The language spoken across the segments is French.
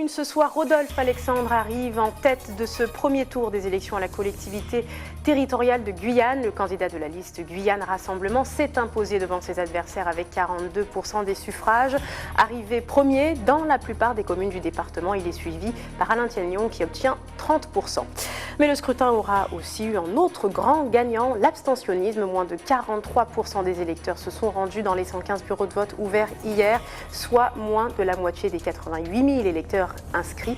une ce soir, Rodolphe Alexandre arrive en tête de ce premier tour des élections à la collectivité territoriale de Guyane. Le candidat de la liste Guyane Rassemblement s'est imposé devant ses adversaires avec 42% des suffrages. Arrivé premier dans la plupart des communes du département, il est suivi par Alain Tiagnon qui obtient 30%. Mais le scrutin aura aussi eu un autre grand gagnant, l'abstentionnisme. Moins de 43% des électeurs se sont rendus dans les 115 bureaux de vote ouverts hier, soit moins de la moitié des 88 000 électeurs inscrits,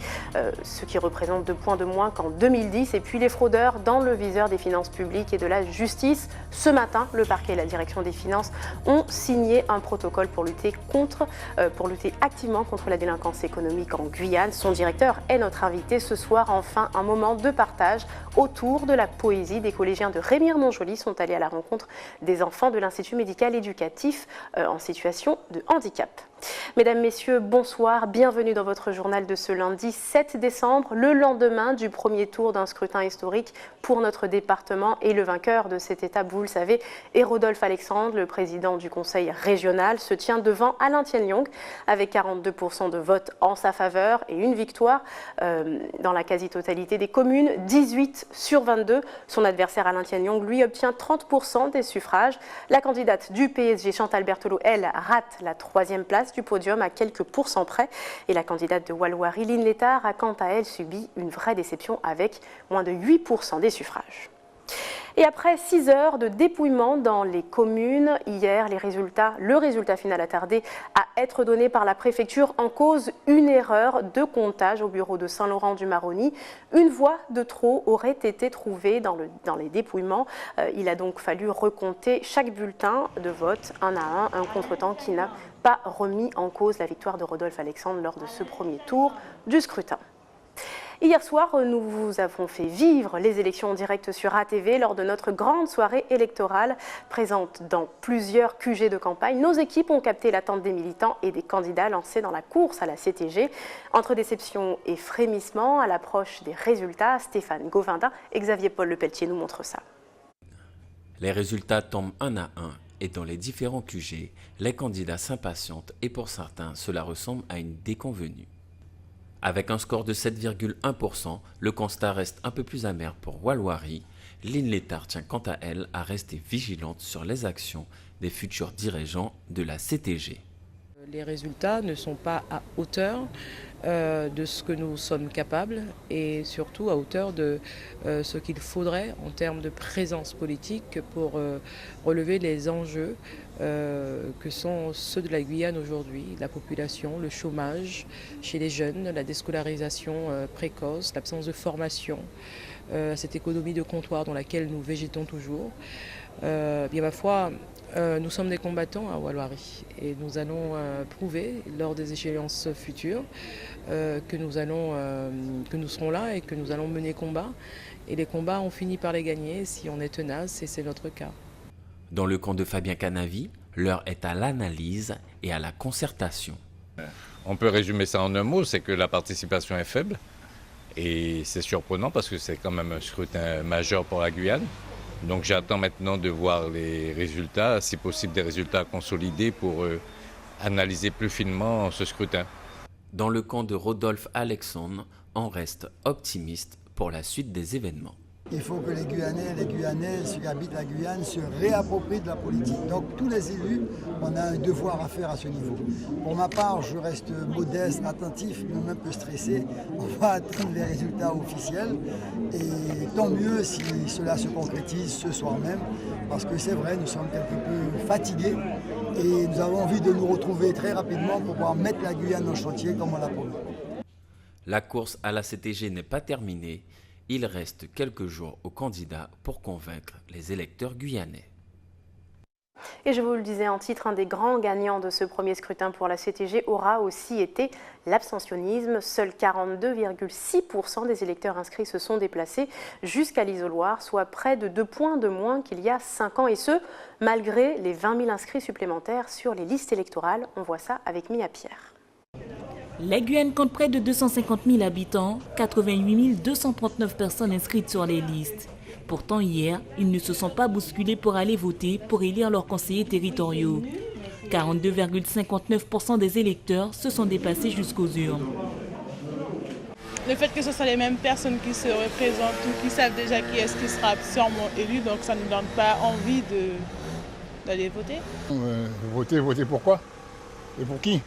ce qui représente 2 points de moins qu'en 2010. Et puis les fraudeurs dans le viseur des finances publiques et de la justice. Ce matin, le parquet et la direction des finances ont signé un protocole pour lutter activement contre la délinquance économique en Guyane. Son directeur est notre invité ce soir. Enfin, un moment de partage autour de la poésie. Des collégiens de Rémire-Montjoly sont allés à la rencontre des enfants de l'Institut médical éducatif en situation de handicap. Mesdames, Messieurs, bonsoir, bienvenue dans votre journal de ce lundi 7 décembre, le lendemain du premier tour d'un scrutin historique pour notre département. Et le vainqueur de cette étape, vous le savez, est Rodolphe Alexandre, le président du conseil régional, se tient devant Alain Tiagnon avec 42% de votes en sa faveur et une victoire dans la quasi-totalité des communes, 18 sur 22. Son adversaire Alain Tiagnon, lui, obtient 30% des suffrages. La candidate du PSG, Chantal Berthelot, elle, rate la 3e place du podium à quelques pourcents près. Et la candidate de Walloirie, Lynn Létard, a quant à elle subi une vraie déception avec moins de 8% des suffrages. Et après 6 heures de dépouillement dans les communes, hier, le résultat final a tardé à être donné par la préfecture. En cause, une erreur de comptage au bureau de Saint-Laurent-du-Maroni. Une voix de trop aurait été trouvée dans les dépouillements. Il a donc fallu recompter chaque bulletin de vote un à un contretemps qui n'a pas remis en cause la victoire de Rodolphe Alexandre lors de ce premier tour du scrutin. Hier soir, nous vous avons fait vivre les élections en direct sur ATV lors de notre grande soirée électorale. Présente dans plusieurs QG de campagne, nos équipes ont capté l'attente des militants et des candidats lancés dans la course à la CTG. Entre déception et frémissement, à l'approche des résultats, Stéphane Govindin et Xavier Paul Lepelletier nous montrent ça. Les résultats tombent un à un. Et dans les différents QG, les candidats s'impatientent et pour certains, cela ressemble à une déconvenue. Avec un score de 7,1%, le constat reste un peu plus amer pour Walloirie. Lynn Létard tient quant à elle à rester vigilante sur les actions des futurs dirigeants de la CTG. Les résultats ne sont pas à hauteur de ce que nous sommes capables et surtout à hauteur de ce qu'il faudrait en termes de présence politique pour relever les enjeux que sont ceux de la Guyane aujourd'hui, la population, le chômage chez les jeunes, la déscolarisation précoce, l'absence de formation, cette économie de comptoir dans laquelle nous végétons toujours. Bien ma foi, nous sommes des combattants à Walloirie et nous allons prouver lors des échéances futures que nous serons là et que nous allons mener combat. Et les combats, on finit par les gagner si on est tenace et c'est notre cas. Dans le camp de Fabien Canavi, l'heure est à l'analyse et à la concertation. On peut résumer ça en un mot, c'est que la participation est faible. Et c'est surprenant parce que c'est quand même un scrutin majeur pour la Guyane. Donc j'attends maintenant de voir les résultats, si possible des résultats consolidés pour analyser plus finement ce scrutin. Dans le camp de Rodolphe Alexandre, on reste optimiste pour la suite des événements. Il faut que les Guyanais et les Guyanaises qui habitent la Guyane se réapproprient de la politique. Donc tous les élus, on a un devoir à faire à ce niveau. Pour ma part, je reste modeste, attentif, même un peu stressé. On va attendre les résultats officiels et tant mieux si cela se concrétise ce soir même. Parce que c'est vrai, nous sommes quelque peu fatigués et nous avons envie de nous retrouver très rapidement pour pouvoir mettre la Guyane en chantier comme on l'a promis. La course à la CTG n'est pas terminée. Il reste quelques jours aux candidats pour convaincre les électeurs guyanais. Et je vous le disais en titre, un des grands gagnants de ce premier scrutin pour la CTG aura aussi été l'abstentionnisme. Seuls 42,6% des électeurs inscrits se sont déplacés jusqu'à l'isoloir, soit près de 2 points de moins qu'il y a 5 ans. Et ce, malgré les 20 000 inscrits supplémentaires sur les listes électorales. On voit ça avec Mia Pierre. La Guyane compte près de 250 000 habitants, 88 239 personnes inscrites sur les listes. Pourtant hier, ils ne se sont pas bousculés pour aller voter pour élire leurs conseillers territoriaux. 42,59% des électeurs se sont déplacés jusqu'aux urnes. Le fait que ce soit les mêmes personnes qui se représentent ou qui savent déjà qui est-ce qui sera sûrement élu, donc ça ne nous donne pas envie d'aller voter. Voter pourquoi? Et pour qui?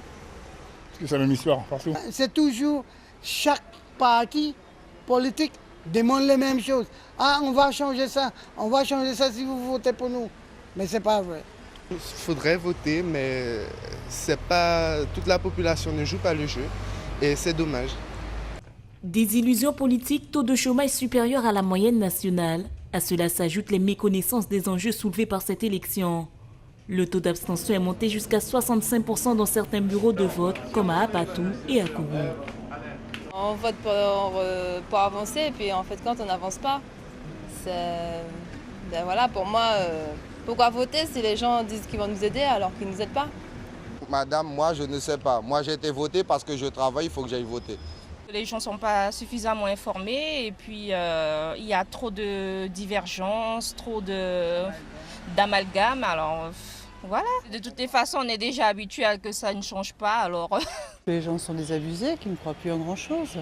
Parce que c'est la même histoire partout. C'est toujours chaque parti politique demande les mêmes choses. Ah, on va changer ça si vous votez pour nous. Mais c'est pas vrai. Il faudrait voter, mais c'est pas toute la population ne joue pas le jeu et c'est dommage. Désillusion politique, taux de chômage supérieur à la moyenne nationale. À cela s'ajoutent les méconnaissances des enjeux soulevés par cette élection. Le taux d'abstention est monté jusqu'à 65% dans certains bureaux de vote, comme à Apatou et à Kourou. On vote pour avancer, et puis en fait, quand on n'avance pas, voilà, pour moi, pourquoi voter si les gens disent qu'ils vont nous aider alors qu'ils ne nous aident pas? Madame, moi je ne sais pas. Moi j'ai été voté parce que je travaille, il faut que j'aille voter. Les gens ne sont pas suffisamment informés et puis il y a trop de divergences, trop d'amalgame. Alors voilà, de toutes les façons on est déjà habitué à que ça ne change pas. Alors les gens sont désabusés, qui ne croient plus en grand-chose.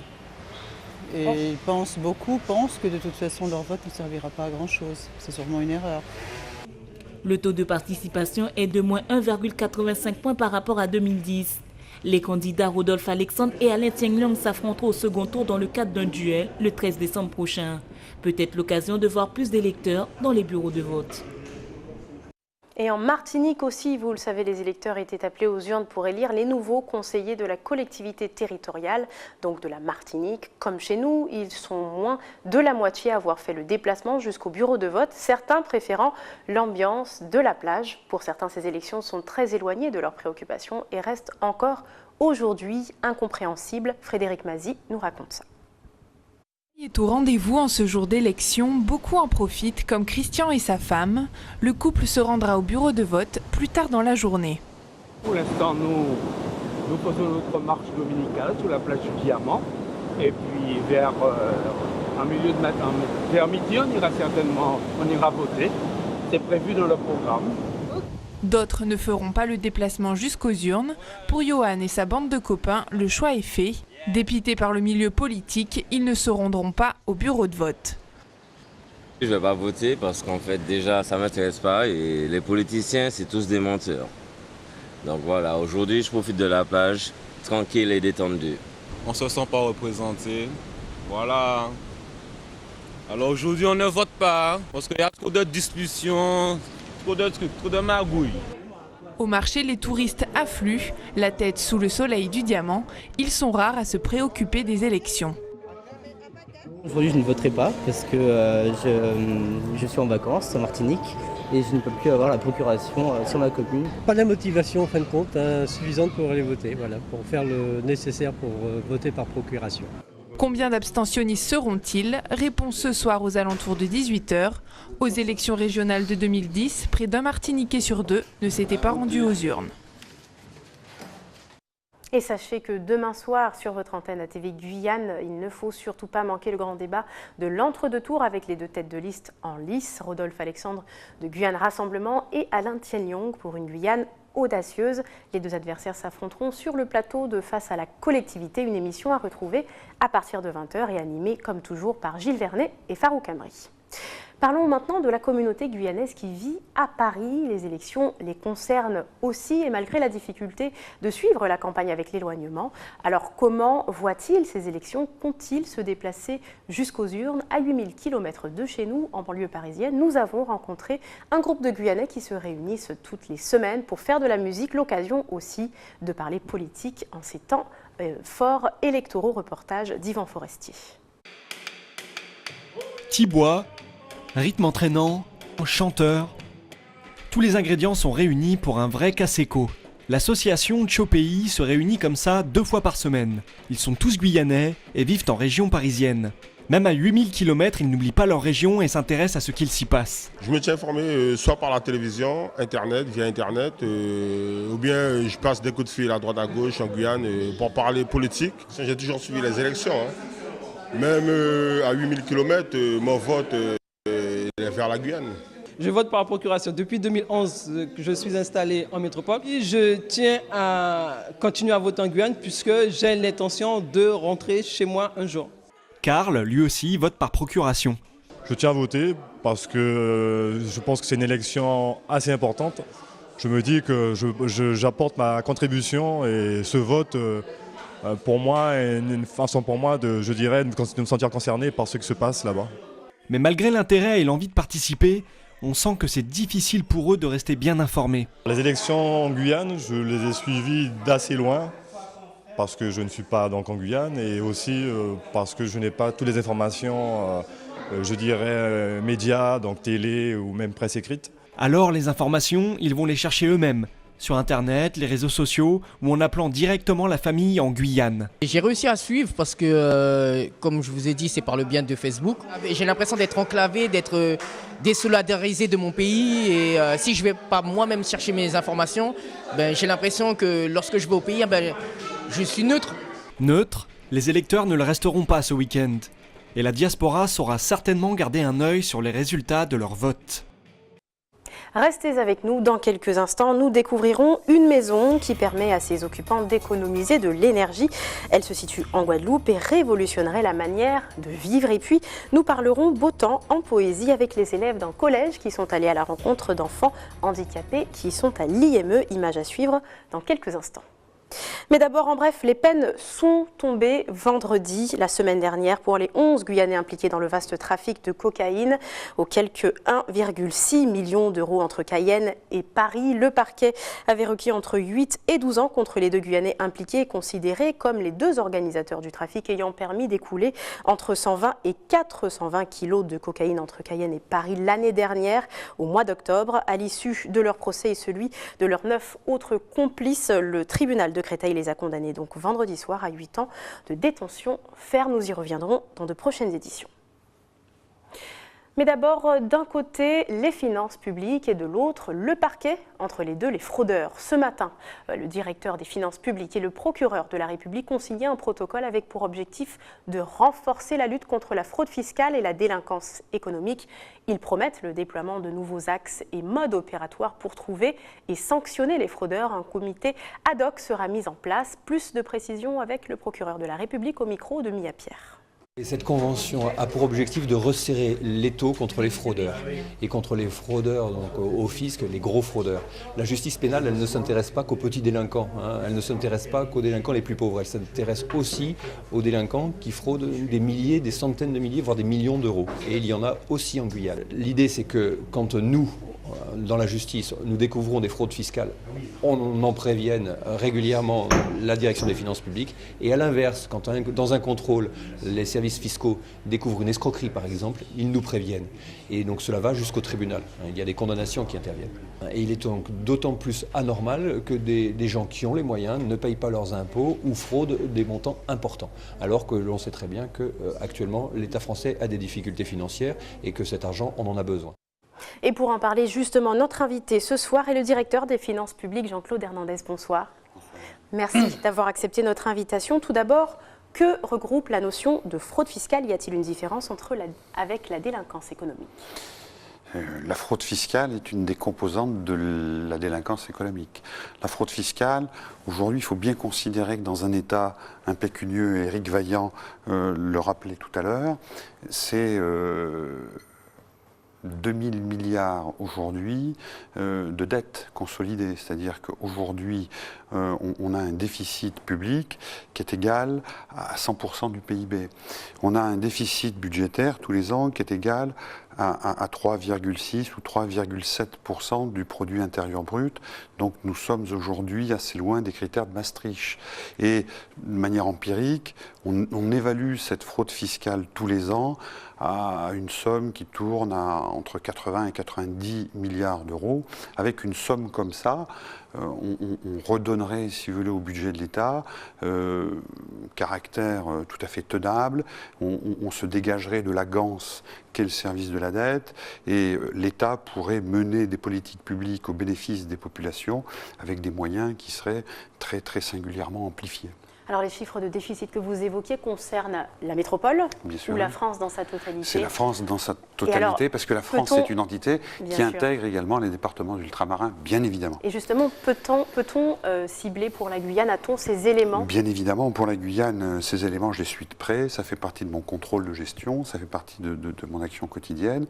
Et beaucoup pensent que de toute façon leur vote ne servira pas à grand-chose. C'est sûrement une erreur. Le taux de participation est de moins 1,85 points par rapport à 2010. Les candidats Rodolphe Alexandre et Alain Tiengliang s'affronteront au second tour dans le cadre d'un duel le 13 décembre prochain. Peut-être l'occasion de voir plus d'électeurs dans les bureaux de vote. Et en Martinique aussi, vous le savez, les électeurs étaient appelés aux urnes pour élire les nouveaux conseillers de la collectivité territoriale, donc de la Martinique. Comme chez nous, ils sont moins de la moitié à avoir fait le déplacement jusqu'au bureau de vote, certains préférant l'ambiance de la plage. Pour certains, ces élections sont très éloignées de leurs préoccupations et restent encore aujourd'hui incompréhensibles. Frédéric Mazy nous raconte ça. Est au rendez-vous en ce jour d'élection, beaucoup en profitent comme Christian et sa femme. Le couple se rendra au bureau de vote plus tard dans la journée. Pour l'instant, nous faisons notre marche dominicale sur la plage du Diamant. Et puis vers midi, on ira voter. C'est prévu dans le programme. D'autres ne feront pas le déplacement jusqu'aux urnes. Pour Johan et sa bande de copains, le choix est fait. Dépités par le milieu politique, ils ne se rendront pas au bureau de vote. Je ne vais pas voter parce qu'en fait déjà ça ne m'intéresse pas et les politiciens c'est tous des menteurs. Donc voilà, aujourd'hui je profite de la plage, tranquille et détendu. On ne se sent pas représenté, voilà. Alors aujourd'hui on ne vote pas parce qu'il y a trop de discussions, trop de trucs, trop de magouilles. Au marché, les touristes affluent, la tête sous le soleil du Diamant. Ils sont rares à se préoccuper des élections. Aujourd'hui, je ne voterai pas parce que je suis en vacances en Martinique et je ne peux plus avoir la procuration sur ma commune. Pas la motivation en fin de compte suffisante pour aller voter, voilà, pour faire le nécessaire pour voter par procuration. Combien d'abstentionnistes seront-ils? Réponse ce soir aux alentours de 18 h. Aux élections régionales de 2010, près d'un Martiniquais sur deux ne s'était pas rendu aux urnes. Et sachez que demain soir, sur votre antenne ATV Guyane, il ne faut surtout pas manquer le grand débat de l'entre-deux-tours avec les deux têtes de liste en lice, Rodolphe Alexandre de Guyane Rassemblement et Alain Tiengliang pour une Guyane audacieuse. Les deux adversaires s'affronteront sur le plateau de Face à la collectivité, une émission à retrouver à partir de 20 h et animée comme toujours par Gilles Vernet et Farouk Amri. Parlons maintenant de la communauté guyanaise qui vit à Paris. Les élections les concernent aussi et malgré la difficulté de suivre la campagne avec l'éloignement. Alors comment voient-ils ces élections? Comptent-ils se déplacer jusqu'aux urnes? À 8000 km de chez nous, en banlieue parisienne, nous avons rencontré un groupe de Guyanais qui se réunissent toutes les semaines pour faire de la musique. L'occasion aussi de parler politique en ces temps forts électoraux. Reportage d'Yvan Forestier. Tibois, rythme entraînant, chanteur. Tous les ingrédients sont réunis pour un vrai Kaseko. L'association Tchopéi se réunit comme ça 2 fois par semaine. Ils sont tous guyanais et vivent en région parisienne. Même à 8000 km, ils n'oublient pas leur région et s'intéressent à ce qu'il s'y passe. Je me tiens informé soit par la télévision, via Internet, ou bien je passe des coups de fil à droite à gauche en Guyane pour parler politique. J'ai toujours suivi les élections. Même à 8000 km, mon vote est vers la Guyane. Je vote par procuration. Depuis 2011 que je suis installé en métropole. Et je tiens à continuer à voter en Guyane puisque j'ai l'intention de rentrer chez moi un jour. Karl, lui aussi, vote par procuration. Je tiens à voter parce que je pense que c'est une élection assez importante. Je me dis que j'apporte ma contribution et ce vote, pour moi, est une façon pour moi de me sentir concerné par ce qui se passe là-bas. Mais malgré l'intérêt et l'envie de participer, on sent que c'est difficile pour eux de rester bien informés. Les élections en Guyane, je les ai suivies d'assez loin parce que je ne suis pas donc en Guyane et aussi parce que je n'ai pas toutes les informations, médias, donc télé ou même presse écrite. Alors les informations, ils vont les chercher eux-mêmes, sur Internet, les réseaux sociaux ou en appelant directement la famille en Guyane. J'ai réussi à suivre parce que, comme je vous ai dit, c'est par le biais de Facebook. J'ai l'impression d'être enclavé, d'être désolidarisé de mon pays et si je ne vais pas moi-même chercher mes informations, j'ai l'impression que lorsque je vais au pays, je suis neutre. Neutre, les électeurs ne le resteront pas ce week-end. Et la diaspora saura certainement garder un œil sur les résultats de leur vote. Restez avec nous, dans quelques instants, nous découvrirons une maison qui permet à ses occupants d'économiser de l'énergie. Elle se situe en Guadeloupe et révolutionnerait la manière de vivre. Et puis, nous parlerons beau temps en poésie avec les élèves d'un collège qui sont allés à la rencontre d'enfants handicapés qui sont à l'IME. Image à suivre dans quelques instants. Mais d'abord, en bref, les peines sont tombées vendredi, la semaine dernière, pour les 11 Guyanais impliqués dans le vaste trafic de cocaïne, aux quelques 1,6 million d'euros entre Cayenne et Paris. Le parquet avait requis entre 8 et 12 ans contre les 2 Guyanais impliqués, considérés comme les 2 organisateurs du trafic ayant permis d'écouler entre 120 et 420 kilos de cocaïne entre Cayenne et Paris l'année dernière, au mois d'octobre. À l'issue de leur procès et celui de leurs 9 autres complices, le tribunal de Créteil les a condamnés donc vendredi soir à 8 ans de détention ferme. Nous y reviendrons dans de prochaines éditions. Mais d'abord, d'un côté, les finances publiques et de l'autre, le parquet. Entre les deux, les fraudeurs. Ce matin, le directeur des finances publiques et le procureur de la République ont signé un protocole avec pour objectif de renforcer la lutte contre la fraude fiscale et la délinquance économique. Ils promettent le déploiement de nouveaux axes et modes opératoires pour trouver et sanctionner les fraudeurs. Un comité ad hoc sera mis en place. Plus de précisions avec le procureur de la République au micro de Mia Pierre. Et cette convention a pour objectif de resserrer l'étau contre les fraudeurs et contre les fraudeurs donc au fisc, les gros fraudeurs. La justice pénale, elle ne s'intéresse pas qu'aux petits délinquants, elle ne s'intéresse pas qu'aux délinquants les plus pauvres, elle s'intéresse aussi aux délinquants qui fraudent des milliers, des centaines de milliers, voire des millions d'euros. Et il y en a aussi en Guyane. L'idée, c'est que quand nous, dans la justice, nous découvrons des fraudes fiscales, on en prévienne régulièrement la direction des finances publiques. Et à l'inverse, quand dans un contrôle, les services fiscaux découvrent une escroquerie par exemple, ils nous préviennent. Et donc cela va jusqu'au tribunal. Il y a des condamnations qui interviennent. Et il est donc d'autant plus anormal que des gens qui ont les moyens ne payent pas leurs impôts ou fraudent des montants importants. Alors que l'on sait très bien qu'actuellement l'État français a des difficultés financières et que cet argent, on en a besoin. Et pour en parler justement, notre invité ce soir est le directeur des finances publiques, Jean-Claude Hernandez. Bonsoir. Merci d'avoir accepté notre invitation. Tout d'abord, que regroupe la notion de fraude fiscale? Y a-t-il une différence avec la délinquance économique? La fraude fiscale est une des composantes de la délinquance économique. La fraude fiscale, aujourd'hui, il faut bien considérer que dans un État impécunieux, Éric Vaillant le rappelait tout à l'heure, c'est 2000 milliards aujourd'hui de dettes consolidées. C'est-à-dire qu'aujourd'hui, on a un déficit public qui est égal à 100% du PIB. On a un déficit budgétaire tous les ans qui est égal à 3,6 ou 3,7% du produit intérieur brut. Donc nous sommes aujourd'hui assez loin des critères de Maastricht. Et de manière empirique, on évalue cette fraude fiscale tous les ans à une somme qui tourne à entre 80 et 90 milliards d'euros. Avec une somme comme ça, on redonnerait, si vous voulez, au budget de l'État caractère tout à fait tenable. On se dégagerait de la ganse qu'est le service de la dette et l'État pourrait mener des politiques publiques au bénéfice des populations avec des moyens qui seraient très, très singulièrement amplifiés. Alors les chiffres de déficit que vous évoquiez concernent la métropole ou la France dans sa totalité? C'est la France dans sa totalité, parce que la France est une entité qui intègre également les départements ultramarins, bien évidemment. Et justement, peut-on cibler pour la Guyane, a-t-on ces éléments? Bien évidemment, pour la Guyane, ces éléments, je les suis de près, ça fait partie de mon contrôle de gestion, ça fait partie de mon action quotidienne.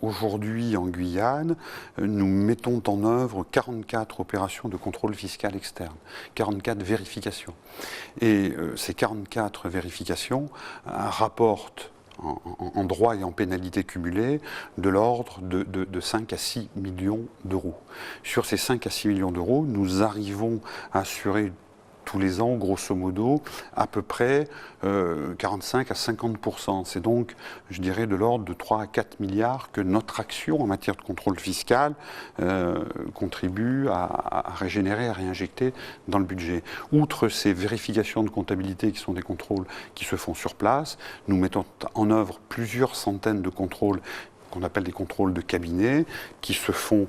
Aujourd'hui, en Guyane, nous mettons en œuvre 44 opérations de contrôle fiscal externe, 44 vérifications. Et ces 44 vérifications rapportent en droit et en pénalité cumulée de l'ordre de 5 à 6 millions d'euros. Sur ces 5 à 6 millions d'euros, nous arrivons à assurer tous les ans, grosso modo, à peu près 45 à 50%. C'est donc, je dirais, de l'ordre de 3 à 4 milliards que notre action en matière de contrôle fiscal contribue à régénérer, à réinjecter dans le budget. Outre ces vérifications de comptabilité qui sont des contrôles qui se font sur place, nous mettons en œuvre plusieurs centaines de contrôles qu'on appelle des contrôles de cabinet, qui se font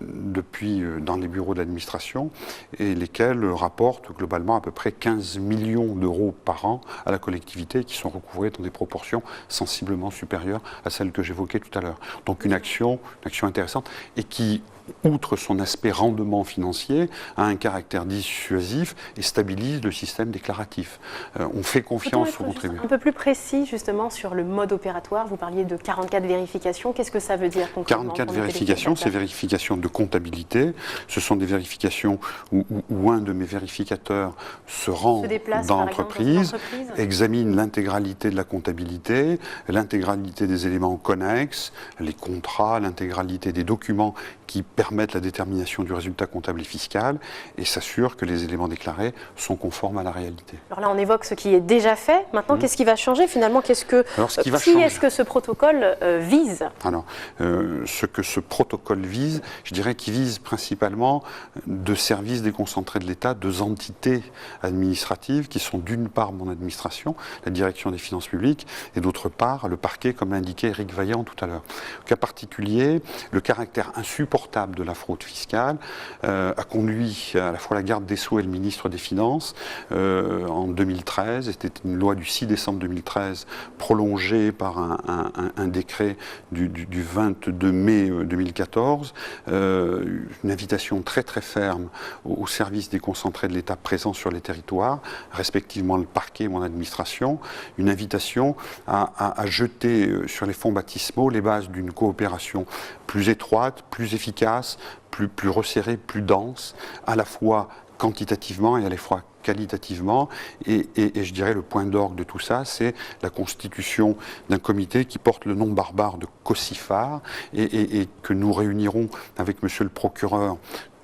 depuis dans les bureaux d'administration et lesquels rapportent globalement à peu près 15 millions d'euros par an à la collectivité, qui sont recouvrés dans des proportions sensiblement supérieures à celles que j'évoquais tout à l'heure. Donc une action intéressante et qui, outre son aspect rendement financier, a un caractère dissuasif et stabilise le système déclaratif. On fait confiance aux contribuables. Un peu plus précis justement sur le mode opératoire, vous parliez de 44 vérifications, qu'est-ce que ça veut dire concrètement? 44 vérifications, c'est vérifications de comptabilité, ce sont des vérifications où un de mes vérificateurs se rend dans l'entreprise, examine l'intégralité de la comptabilité, l'intégralité des éléments connexes, les contrats, l'intégralité des documents qui permettent la détermination du résultat comptable et fiscal et s'assure que les éléments déclarés sont conformes à la réalité. Alors là, on évoque ce qui est déjà fait. Maintenant, qu'est-ce qui va changer finalement? Est-ce que ce protocole vise? Alors, ce que ce protocole vise, je dirais qu'il vise principalement deux services déconcentrés de l'État, deux entités administratives qui sont d'une part mon administration, la direction des finances publiques, et d'autre part le parquet, comme l'indiquait Éric Vaillant tout à l'heure. Au cas particulier, le caractère insupportable de la fraude fiscale a conduit à la fois la garde des Sceaux et le ministre des Finances en 2013, c'était une loi du 6 décembre 2013 prolongée par un décret du 22 mai 2014, une invitation très très ferme aux services déconcentrés de l'État présents sur les territoires, respectivement le parquet et mon administration, une invitation à jeter sur les fonds baptismaux les bases d'une coopération plus étroite, plus efficace, plus resserrée, plus dense, à la fois quantitativement et à la fois qualitativement, et je dirais le point d'orgue de tout ça, c'est la constitution d'un comité qui porte le nom barbare de COCIFAR et que nous réunirons avec monsieur le procureur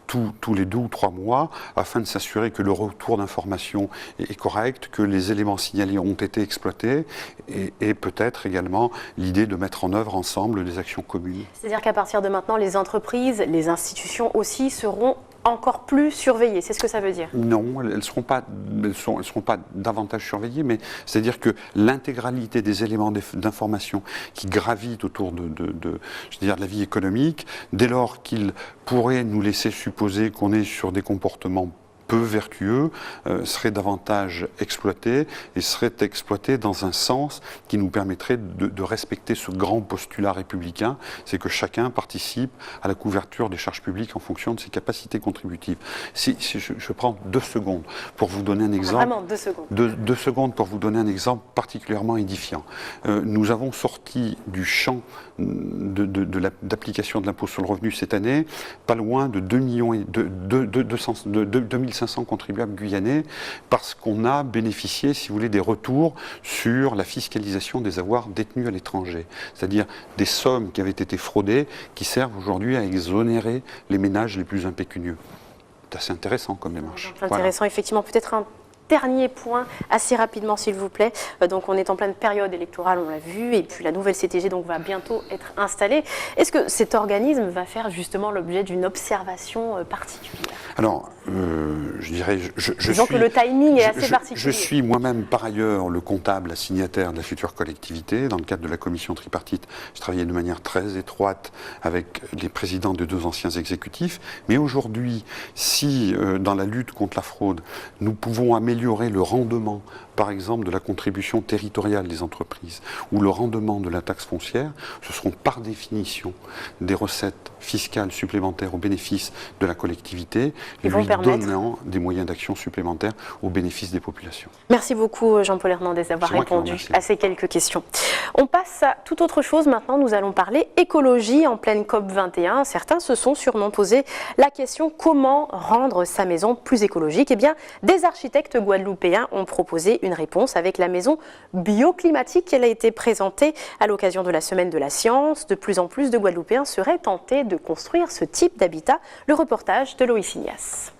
tous les 2 ou 3 mois, afin de s'assurer que le retour d'information est correct, que les éléments signalés ont été exploités, et peut-être également l'idée de mettre en œuvre ensemble des actions communes. C'est-à-dire qu'à partir de maintenant, les entreprises, les institutions aussi seront encore plus surveillées, c'est ce que ça veut dire? Non, elles ne seront pas davantage surveillées, mais c'est-à-dire que l'intégralité des éléments d'information qui gravitent autour de la vie économique, dès lors qu'ils pourraient nous laisser supposer qu'on est sur des comportements peu vertueux, serait davantage exploité et serait exploité dans un sens qui nous permettrait de respecter ce grand postulat républicain, c'est que chacun participe à la couverture des charges publiques en fonction de ses capacités contributives. Si je prends 2 secondes pour vous donner un exemple. Vraiment 2 secondes. 2 secondes pour vous donner un exemple particulièrement édifiant. Nous avons sorti du champ d'application de l'impôt sur le revenu cette année pas loin de 2500 contribuables guyanais, parce qu'on a bénéficié, si vous voulez, des retours sur la fiscalisation des avoirs détenus à l'étranger. C'est-à-dire des sommes qui avaient été fraudées, qui servent aujourd'hui à exonérer les ménages les plus impécunieux. C'est assez intéressant comme démarche. Intéressant, voilà. Effectivement. Peut-être un dernier point, assez rapidement s'il vous plaît. Donc on est en pleine période électorale, on l'a vu, et puis la nouvelle CTG donc, va bientôt être installée. Est-ce que cet organisme va faire justement l'objet d'une observation particulière? Alors, Disons que le timing est assez particulier. Je suis moi-même par ailleurs le comptable assignataire de la future collectivité. Dans le cadre de la commission tripartite, je travaillais de manière très étroite avec les présidents de 2 anciens exécutifs. Mais aujourd'hui, si dans la lutte contre la fraude, nous pouvons améliorer le rendement, par exemple, de la contribution territoriale des entreprises ou le rendement de la taxe foncière, ce seront par définition des recettes fiscales supplémentaires au bénéfice de la collectivité, lui donnant des moyens d'action supplémentaires au bénéfice des populations. Merci beaucoup Jean-Paul Hernandez d'avoir répondu à ces quelques questions. On passe à toute autre chose maintenant, nous allons parler écologie en pleine COP21. Certains se sont sûrement posé la question comment rendre sa maison plus écologique. Eh bien, des architectes guadeloupéens ont proposé une réponse avec la maison bioclimatique. Elle a été présentée à l'occasion de la Semaine de la Science. De plus en plus de Guadeloupéens seraient tentés de construire ce type d'habitat. Le reportage de Loïs Ignace.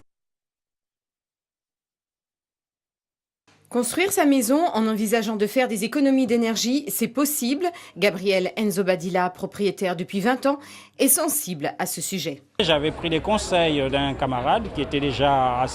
Construire sa maison en envisageant de faire des économies d'énergie, c'est possible. Gabriel Enzobadilla, propriétaire depuis 20 ans, est sensible à ce sujet. J'avais pris les conseils d'un camarade qui était déjà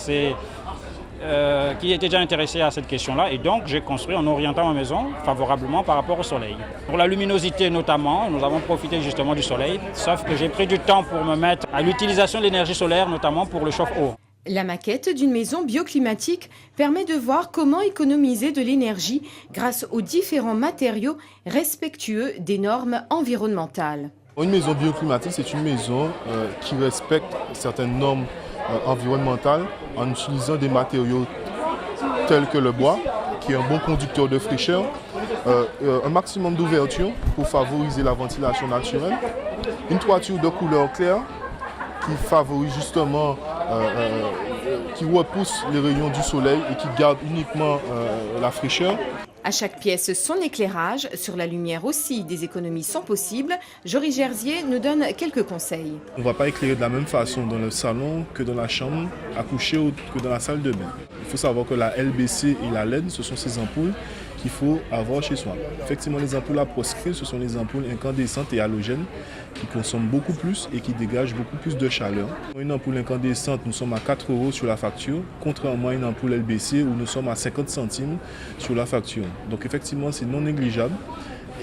intéressé à cette question-là, et donc j'ai construit en orientant ma maison favorablement par rapport au soleil. Pour la luminosité notamment, nous avons profité justement du soleil, sauf que j'ai pris du temps pour me mettre à l'utilisation de l'énergie solaire, notamment pour le chauffe-eau. La maquette d'une maison bioclimatique permet de voir comment économiser de l'énergie grâce aux différents matériaux respectueux des normes environnementales. Une maison bioclimatique, c'est une maison qui respecte certaines normes environnementales en utilisant des matériaux tels que le bois, qui est un bon conducteur de fraîcheur, un maximum d'ouverture pour favoriser la ventilation naturelle, une toiture de couleur claire qui favorise justement, qui repousse les rayons du soleil et qui garde uniquement la fraîcheur. À chaque pièce, son éclairage. Sur la lumière aussi, des économies sont possibles. Jory Gerzier nous donne quelques conseils. On ne va pas éclairer de la même façon dans le salon que dans la chambre à coucher ou que dans la salle de bain. Il faut savoir que la LBC et la LED, ce sont ces ampoules qu'il faut avoir chez soi. Effectivement, les ampoules à proscrire, ce sont les ampoules incandescentes et halogènes qui consomment beaucoup plus et qui dégagent beaucoup plus de chaleur. Une ampoule incandescente, nous sommes à 4 € sur la facture, contrairement à une ampoule LBC où nous sommes à 50 centimes sur la facture. Donc effectivement, c'est non négligeable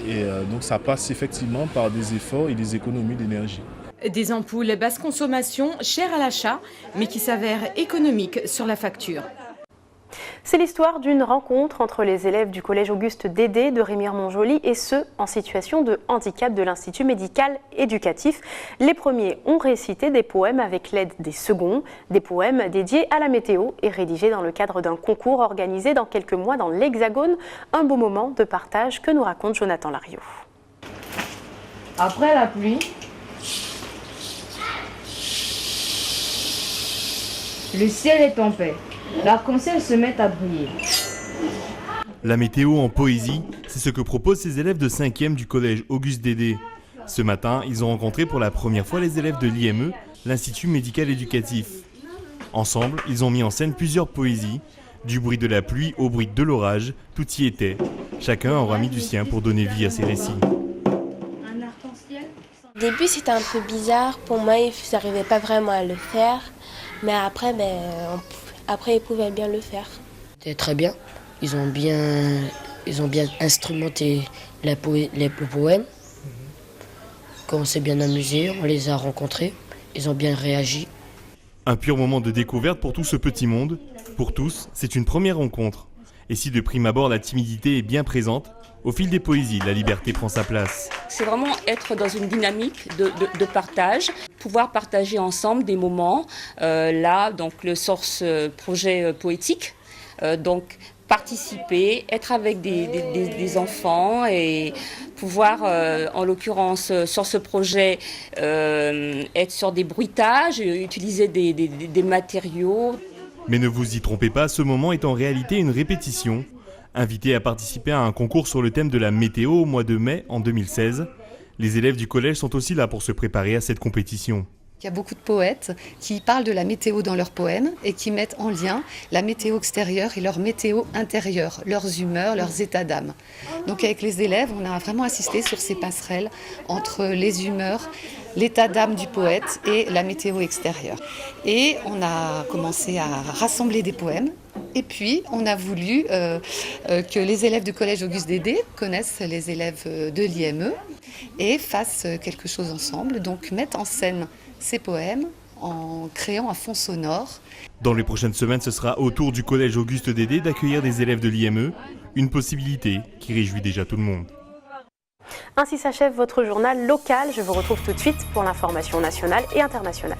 et donc ça passe effectivement par des efforts et des économies d'énergie. Des ampoules basse consommation, chères à l'achat, mais qui s'avèrent économiques sur la facture. C'est l'histoire d'une rencontre entre les élèves du collège Auguste Dédé de Remire-Montjoly et ceux en situation de handicap de l'Institut médical éducatif. Les premiers ont récité des poèmes avec l'aide des seconds, des poèmes dédiés à la météo et rédigés dans le cadre d'un concours organisé dans quelques mois dans l'Hexagone. Un beau moment de partage que nous raconte Jonathan Lariot. Après la pluie, le ciel est en paix. L'arc-en-ciel se met à briller. La météo en poésie, c'est ce que proposent ces élèves de 5e du collège Auguste Dédé. Ce matin, ils ont rencontré pour la première fois les élèves de l'IME, l'Institut médical éducatif. Ensemble, ils ont mis en scène plusieurs poésies. Du bruit de la pluie au bruit de l'orage, tout y était. Chacun aura mis du sien pour donner vie à ses récits. Au début, c'était un peu bizarre. Pour moi, ils n'arrivaient pas vraiment à le faire. Mais après, ils pouvaient bien le faire. C'était très bien. Ils ont bien instrumenté les poèmes. Quand on s'est bien amusé, on les a rencontrés. Ils ont bien réagi. Un pur moment de découverte pour tout ce petit monde. Pour tous, c'est une première rencontre. Et si de prime abord la timidité est bien présente, au fil des poésies, la liberté prend sa place. C'est vraiment être dans une dynamique de partage, pouvoir partager ensemble des moments. Là, donc le Source projet poétique, donc participer, être avec des enfants et pouvoir, en l'occurrence, sur ce projet, être sur des bruitages, utiliser des matériaux. Mais ne vous y trompez pas, ce moment est en réalité une répétition. Invités à participer à un concours sur le thème de la météo au mois de mai en 2016, les élèves du collège sont aussi là pour se préparer à cette compétition. Il y a beaucoup de poètes qui parlent de la météo dans leurs poèmes et qui mettent en lien la météo extérieure et leur météo intérieure, leurs humeurs, leurs états d'âme. Donc avec les élèves, on a vraiment insisté sur ces passerelles entre les humeurs, l'état d'âme du poète et la météo extérieure. Et on a commencé à rassembler des poèmes. Et puis, on a voulu que les élèves du collège Auguste Dédé connaissent les élèves de l'IME et fassent quelque chose ensemble, donc mettent en scène ces poèmes en créant un fond sonore. Dans les prochaines semaines, ce sera au tour du collège Auguste Dédé d'accueillir des élèves de l'IME, une possibilité qui réjouit déjà tout le monde. Ainsi s'achève votre journal local. Je vous retrouve tout de suite pour l'information nationale et internationale.